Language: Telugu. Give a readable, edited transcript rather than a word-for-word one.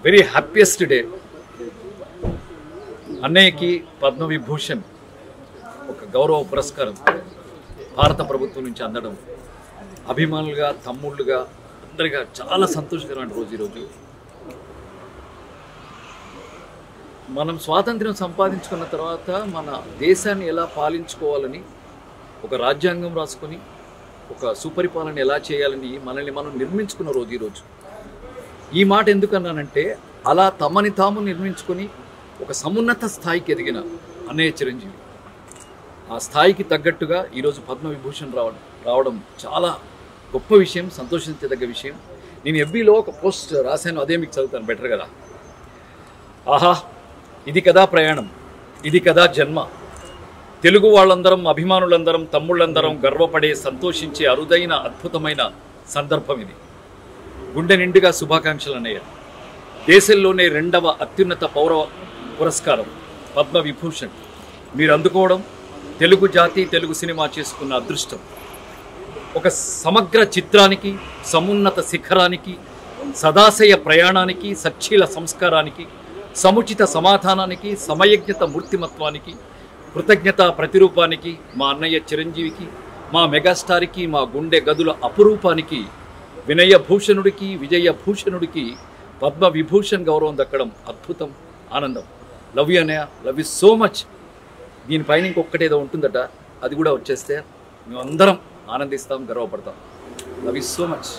Very happiest day. అన్నయ్యకి పద్మవిభూషణ్ ఒక గౌరవ పురస్కారం భారత ప్రభుత్వం నుంచి అందడం అభిమానులుగా, తమ్ముళ్ళుగా అందరిగా చాలా సంతోషకరమైన రోజు ఈరోజు. మనం స్వాతంత్ర్యం సంపాదించుకున్న తర్వాత మన దేశాన్ని ఎలా పాలించుకోవాలని ఒక రాజ్యాంగం రాసుకొని ఒక సుపరిపాలన ఎలా చేయాలని మనల్ని మనం నిర్మించుకున్న రోజు ఈరోజు. ఈ మాట ఎందుకన్నానంటే అలా తమని తాము నిర్మించుకొని ఒక సమున్నత స్థాయికి ఎదిగిన అన్నయ్య చిరంజీవి ఆ స్థాయికి తగ్గట్టుగా ఈరోజు పద్మవిభూషణ్ రావడం చాలా గొప్ప విషయం, సంతోషించదగ్గ విషయం. నేను ఎఫ్బీలో ఒక పోస్ట్ రాశాను, అదే మీకు చదువుతాను బెటర్ కదా. ఆహా, ఇది కదా ప్రయాణం, ఇది కదా జన్మ. తెలుగు వాళ్ళందరం, అభిమానులందరం, తమ్ముళ్ళందరం గర్వపడే, సంతోషించే అరుదైన అద్భుతమైన సందర్భం ఇది. గుండె నిండుగా శుభాకాంక్షలు అన్నయ్య. దేశంలోనే 2వ అత్యున్నత పౌర పురస్కారం పద్మవిభూషణ్ మీరు అందుకోవడం తెలుగు జాతి, తెలుగు సినిమా చేసుకున్న అదృష్టం. ఒక సమగ్ర చిత్రానికి, సమున్నత శిఖరానికి, సదాశయ ప్రయాణానికి, సచ్చీల సంస్కారానికి, సముచిత సమాధానానికి, సమయజ్ఞత మూర్తిమత్వానికి, కృతజ్ఞత ప్రతిరూపానికి, మా అన్నయ్య చిరంజీవికి, మా మెగాస్టార్కి, మా గుండె గదుల అపురూపానికి, వినయభూషణుడికి, విజయభూషణుడికి పద్మవిభూషణ్ గౌరవం దక్కడం అద్భుతం, ఆనందం. లవ్ యూ అన్నయ్య, లవ్ యూ సో మచ్. దీనిపైన ఇంకొకటేదో ఉంటుందట, అది కూడా వచ్చేస్తే మేమందరం ఆనందిస్తాం, గర్వపడతాం. Love you so much.